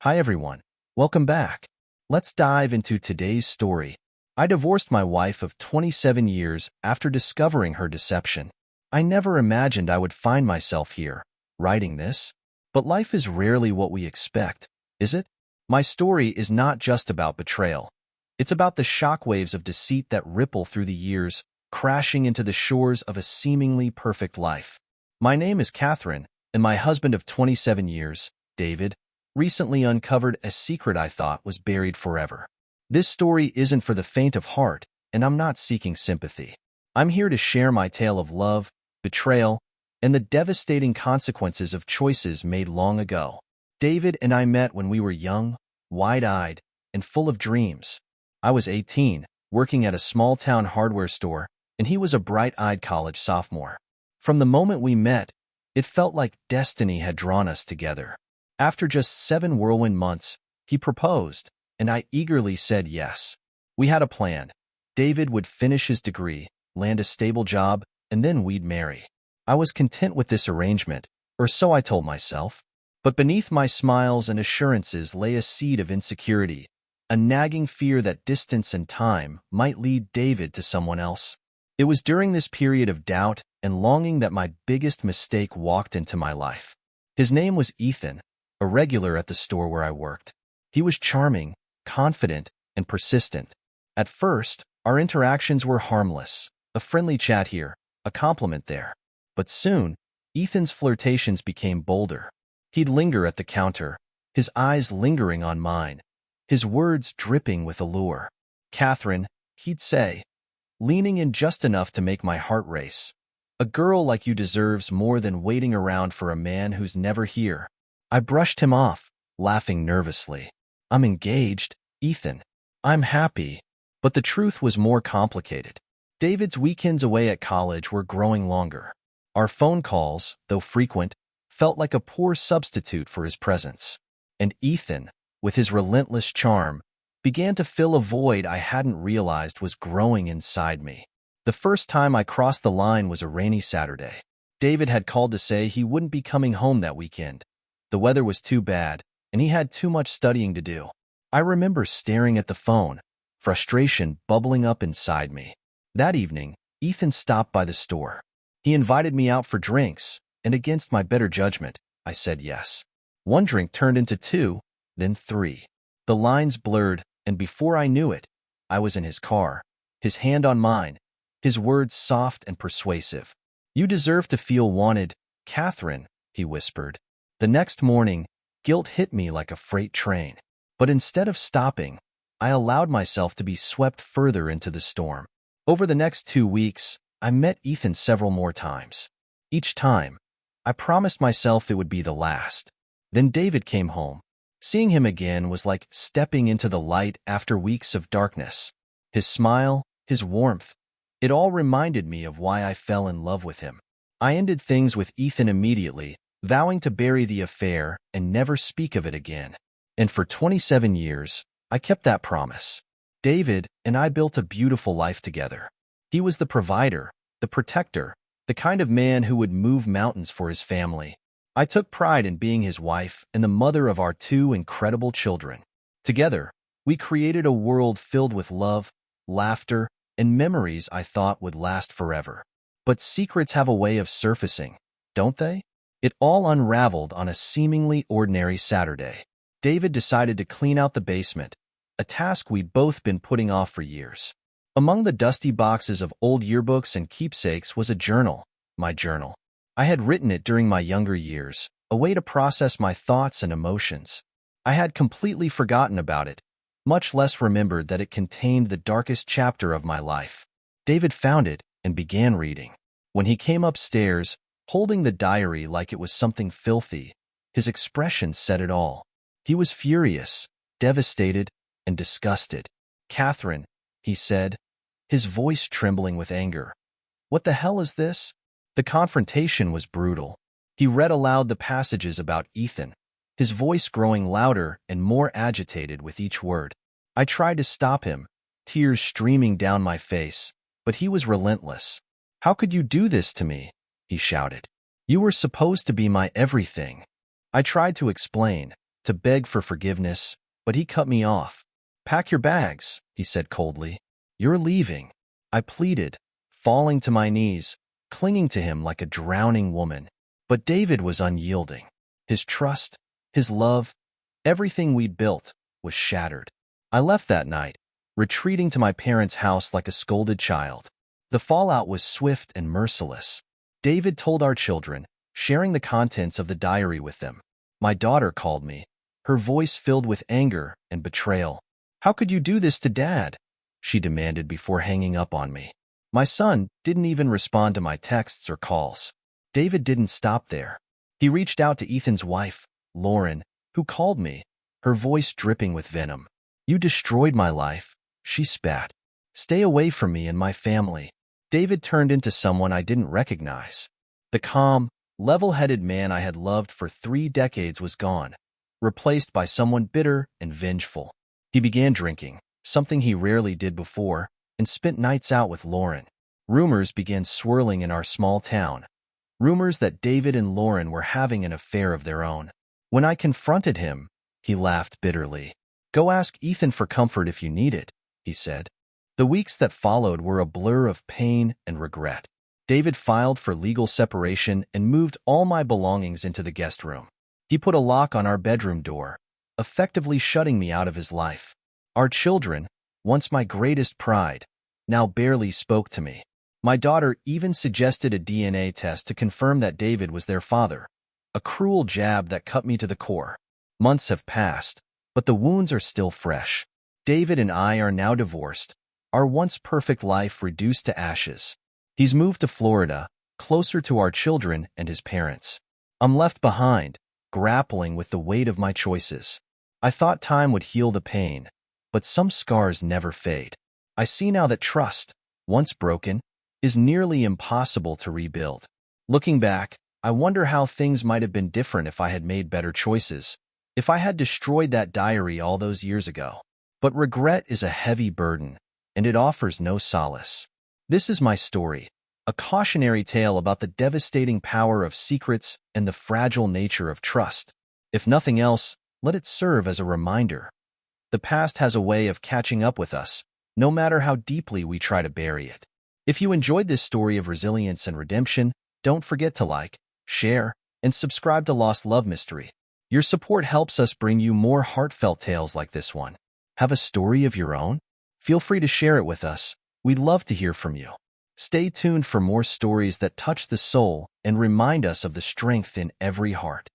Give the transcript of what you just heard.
Hi everyone, welcome back. Let's dive into today's story. I divorced my wife of 27 years after discovering her deception. I never imagined I would find myself here, writing this. But life is rarely what we expect, is it? My story is not just about betrayal. It's about the shockwaves of deceit that ripple through the years, crashing into the shores of a seemingly perfect life. My name is Catherine, and my husband of 27 years, David, recently uncovered a secret I thought was buried forever. This story isn't for the faint of heart, and I'm not seeking sympathy. I'm here to share my tale of love, betrayal, and the devastating consequences of choices made long ago. David and I met when we were young, wide-eyed, and full of dreams. I was 18, working at a small-town hardware store, and he was a bright-eyed college sophomore. From the moment we met, it felt like destiny had drawn us together. After just 7 whirlwind months, he proposed, and I eagerly said yes. We had a plan. David would finish his degree, land a stable job, and then we'd marry. I was content with this arrangement, or so I told myself. But beneath my smiles and assurances lay a seed of insecurity, a nagging fear that distance and time might lead David to someone else. It was during this period of doubt and longing that my biggest mistake walked into my life. His name was Ethan, a regular at the store where I worked. He was charming, confident, and persistent. At first, our interactions were harmless, a friendly chat here, a compliment there. But soon, Ethan's flirtations became bolder. He'd linger at the counter, his eyes lingering on mine, his words dripping with allure. "Catherine," he'd say, leaning in just enough to make my heart race. "A girl like you deserves more than waiting around for a man who's never here." I brushed him off, laughing nervously. "I'm engaged, Ethan. I'm happy." But the truth was more complicated. David's weekends away at college were growing longer. Our phone calls, though frequent, felt like a poor substitute for his presence. And Ethan, with his relentless charm, began to fill a void I hadn't realized was growing inside me. The first time I crossed the line was a rainy Saturday. David had called to say he wouldn't be coming home that weekend. The weather was too bad, and he had too much studying to do. I remember staring at the phone, frustration bubbling up inside me. That evening, Ethan stopped by the store. He invited me out for drinks, and against my better judgment, I said yes. One drink turned into 2, then 3. The lines blurred, and before I knew it, I was in his car, his hand on mine, his words soft and persuasive. "You deserve to feel wanted, Catherine," he whispered. The next morning, guilt hit me like a freight train. But instead of stopping, I allowed myself to be swept further into the storm. Over the next 2 weeks, I met Ethan several more times. Each time, I promised myself it would be the last. Then David came home. Seeing him again was like stepping into the light after weeks of darkness. His smile, his warmth, it all reminded me of why I fell in love with him. I ended things with Ethan immediately, vowing to bury the affair and never speak of it again. And for 27 years, I kept that promise. David and I built a beautiful life together. He was the provider, the protector, the kind of man who would move mountains for his family. I took pride in being his wife and the mother of our 2 incredible children. Together, we created a world filled with love, laughter, and memories I thought would last forever. But secrets have a way of surfacing, don't they? It all unraveled on a seemingly ordinary Saturday. David decided to clean out the basement, a task we'd both been putting off for years. Among the dusty boxes of old yearbooks and keepsakes was a journal, my journal. I had written it during my younger years, a way to process my thoughts and emotions. I had completely forgotten about it, much less remembered that it contained the darkest chapter of my life. David found it and began reading. When he came upstairs, holding the diary like it was something filthy, his expression said it all. He was furious, devastated, and disgusted. "Catherine," he said, his voice trembling with anger. "What the hell is this?" The confrontation was brutal. He read aloud the passages about Ethan, his voice growing louder and more agitated with each word. I tried to stop him, tears streaming down my face, but he was relentless. "How could you do this to me?" he shouted. "You were supposed to be my everything." I tried to explain, to beg for forgiveness, but he cut me off. "Pack your bags," he said coldly. "You're leaving." I pleaded, falling to my knees, clinging to him like a drowning woman. But David was unyielding. His trust, his love, everything we'd built was shattered. I left that night, retreating to my parents' house like a scolded child. The fallout was swift and merciless. David told our children, sharing the contents of the diary with them. My daughter called me, her voice filled with anger and betrayal. "How could you do this to Dad?" she demanded before hanging up on me. My son didn't even respond to my texts or calls. David didn't stop there. He reached out to Ethan's wife, Lauren, who called me, her voice dripping with venom. "You destroyed my life," she spat. "Stay away from me and my family." David turned into someone I didn't recognize. The calm, level-headed man I had loved for 3 decades was gone, replaced by someone bitter and vengeful. He began drinking, something he rarely did before, and spent nights out with Lauren. Rumors began swirling in our small town. Rumors that David and Lauren were having an affair of their own. When I confronted him, he laughed bitterly. "Go ask Ethan for comfort if you need it," he said. The weeks that followed were a blur of pain and regret. David filed for legal separation and moved all my belongings into the guest room. He put a lock on our bedroom door, effectively shutting me out of his life. Our children, once my greatest pride, now barely spoke to me. My daughter even suggested a DNA test to confirm that David was their father, a cruel jab that cut me to the core. Months have passed, but the wounds are still fresh. David and I are now divorced, our once perfect life reduced to ashes. He's moved to Florida, closer to our children and his parents. I'm left behind, grappling with the weight of my choices. I thought time would heal the pain, but some scars never fade. I see now that trust, once broken, is nearly impossible to rebuild. Looking back, I wonder how things might have been different if I had made better choices, if I had destroyed that diary all those years ago. But regret is a heavy burden, and it offers no solace. This is my story, a cautionary tale about the devastating power of secrets and the fragile nature of trust. If nothing else, let it serve as a reminder. The past has a way of catching up with us, no matter how deeply we try to bury it. If you enjoyed this story of resilience and redemption, don't forget to like, share, and subscribe to Lost Love Mystery. Your support helps us bring you more heartfelt tales like this one. Have a story of your own? Feel free to share it with us. We'd love to hear from you. Stay tuned for more stories that touch the soul and remind us of the strength in every heart.